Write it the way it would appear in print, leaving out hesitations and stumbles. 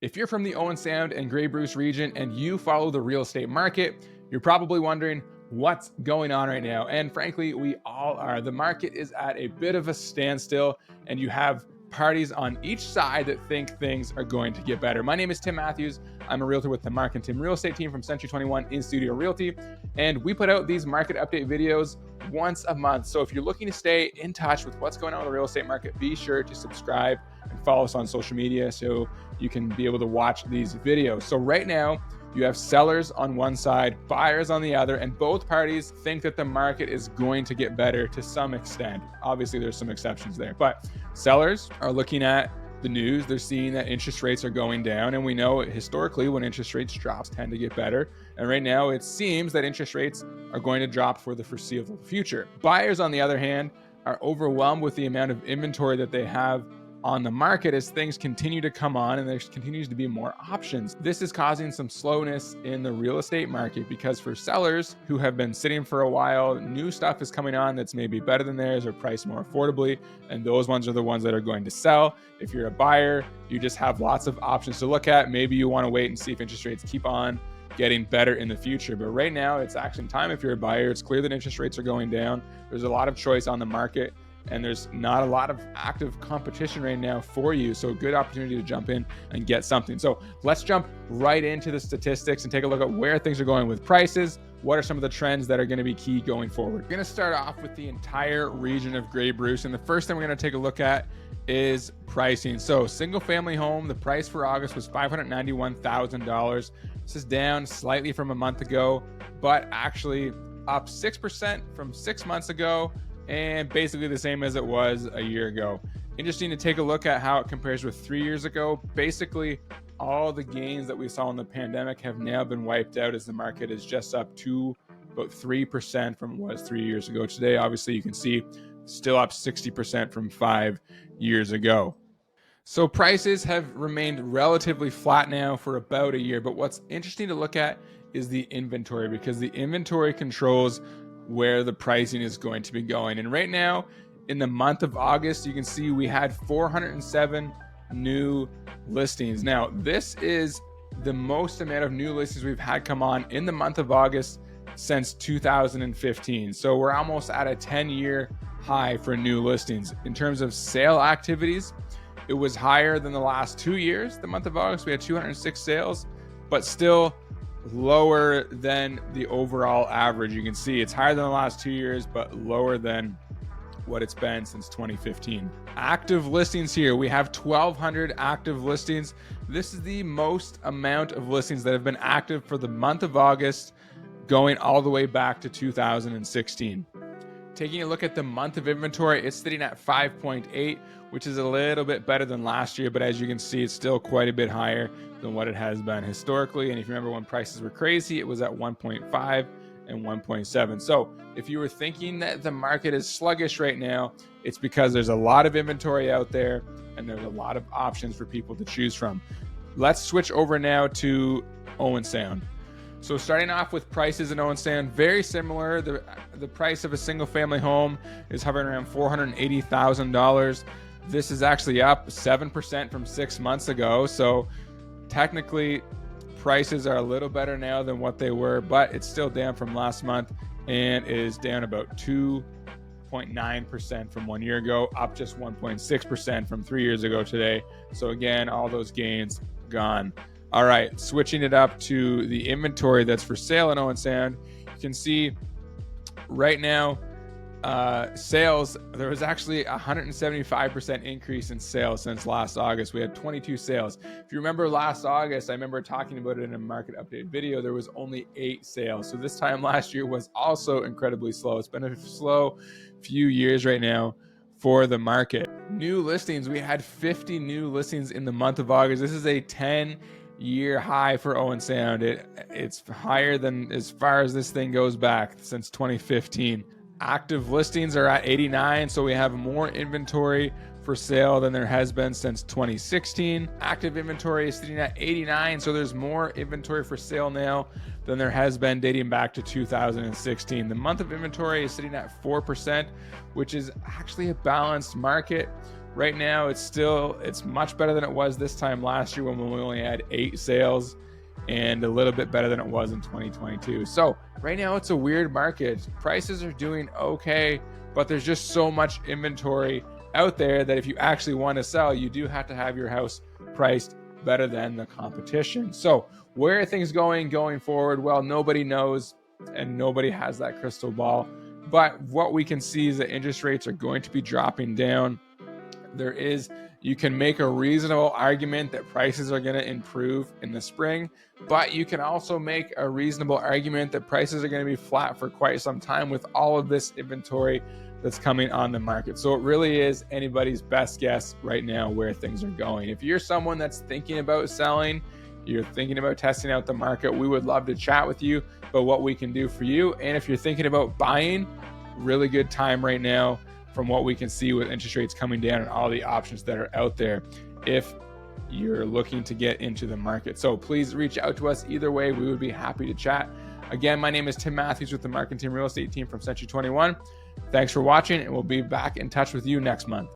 If you're from the Owen Sound and Grey Bruce region and you follow the real estate market, you're probably wondering what's going on right now. And frankly, we all are. The market is at a bit of a standstill, and you have parties on each side that think things are going to get better. My name is Tim Matthews. I'm a realtor with the Mark and Tim Real Estate team from Century 21 in Studio Realty. And we put out these market update videos once a month. So if you're looking to stay in touch with what's going on in the real estate market, be sure to subscribe and follow us on social media so you can be able to watch these videos. So right now, you have sellers on one side, buyers on the other, and both parties think that the market is going to get better to some extent. Obviously, there's some exceptions there, but sellers are looking at the news. They're seeing that interest rates are going down, and we know historically when interest rates drop, tend to get better. And right now, it seems that interest rates are going to drop for the foreseeable future. Buyers, on the other hand, are overwhelmed with the amount of inventory that they have on the market as things continue to come on and there continues to be more options. This is causing some slowness in the real estate market because for sellers who have been sitting for a while, new stuff is coming on that's maybe better than theirs or priced more affordably, and those ones are the ones that are going to sell. If you're a buyer, you just have lots of options to look at. Maybe you want to wait and see if interest rates keep on getting better in the future. But right now, it's action time. If you're a buyer, it's clear that interest rates are going down. There's a lot of choice on the market, and there's not a lot of active competition right now for you. So good opportunity to jump in and get something. So let's jump right into the statistics and take a look at where things are going with prices. What are some of the trends that are going to be key going forward? We're going to start off with the entire region of Grey Bruce. And the first thing we're going to take a look at is pricing. So single family home, the price for August was $591,000. This is down slightly from a month ago, but actually up 6% from 6 months ago, and basically the same as it was a year ago. Interesting to take a look at how it compares with 3 years ago. Basically, all the gains that we saw in the pandemic have now been wiped out as the market is just up to about 3% from what it was 3 years ago. Today, obviously, you can see still up 60% from 5 years ago. So prices have remained relatively flat now for about a year. But what's interesting to look at is the inventory, because the inventory controls where the pricing is going to be going. And right now, in the month of August, you can see we had 407 new listings. Now, this is the most amount of new listings we've had come on in the month of August since 2015. So we're almost at a 10-year high for new listings. In terms of sale activities, it was higher than the last 2 years. The month of August, we had 206 sales, but still lower than the overall average. You can see it's higher than the last 2 years, but lower than what it's been since 2015. Active listings here, we have 1,200 active listings. This is the most amount of listings that have been active for the month of August, going all the way back to 2016. Taking a look at the month of inventory, it's sitting at 5.8, which is a little bit better than last year, but as you can see, it's still quite a bit higher than what it has been historically. And if you remember when prices were crazy, it was at 1.5 and 1.7. So if you were thinking that the market is sluggish right now, it's because there's a lot of inventory out there and there's a lot of options for people to choose from. Let's switch over now to Owen Sound. So starting off with prices in Owen Sound, very similar. The price of a single family home is hovering around $480,000. This is actually up 7% from 6 months ago. So technically, prices are a little better now than what they were, but it's still down from last month and is down about 2.9% from 1 year ago, up just 1.6% from 3 years ago today. So again, all those gains gone. All right, switching it up to the inventory that's for sale in Owen Sound, you can see right now, sales, there was actually a 175% increase in sales since last August. We had 22 sales. If you remember last August, I remember talking about it in a market update video, there was only 8 sales. So this time last year was also incredibly slow. It's been a slow few years right now for the market. New listings, we had 50 new listings in the month of August. This is a 10-year high for Owen Sound. It's higher than as far as this thing goes back since 2015. Active listings are at 89, so we have more inventory for sale than there has been since 2016. Active inventory is sitting at 89, so there's more inventory for sale now than there has been dating back to 2016. The month of inventory is sitting at 4%, which is actually a balanced market. Right now, it's much better than it was this time last year when we only had 8 sales, and a little bit better than it was in 2022. So right now it's a weird market. Prices are doing okay, but there's just so much inventory out there that if you actually want to sell, you do have to have your house priced better than the competition. So where are things going forward? Well, nobody knows, and nobody has that crystal ball. But what we can see is that interest rates are going to be dropping down. You can make a reasonable argument that prices are going to improve in the spring, but you can also make a reasonable argument that prices are going to be flat for quite some time with all of this inventory that's coming on the market. So it really is anybody's best guess right now where things are going. If you're someone that's thinking about selling, you're thinking about testing out the market, we would love to chat with you about what we can do for you. And if you're thinking about buying, really good time right now from what we can see with interest rates coming down and all the options that are out there if you're looking to get into the market. So please reach out to us either way. We would be happy to chat. Again, my name is Tim Matthews with the Marketing Real Estate team from Century 21. Thanks for watching, and we'll be back in touch with you next month.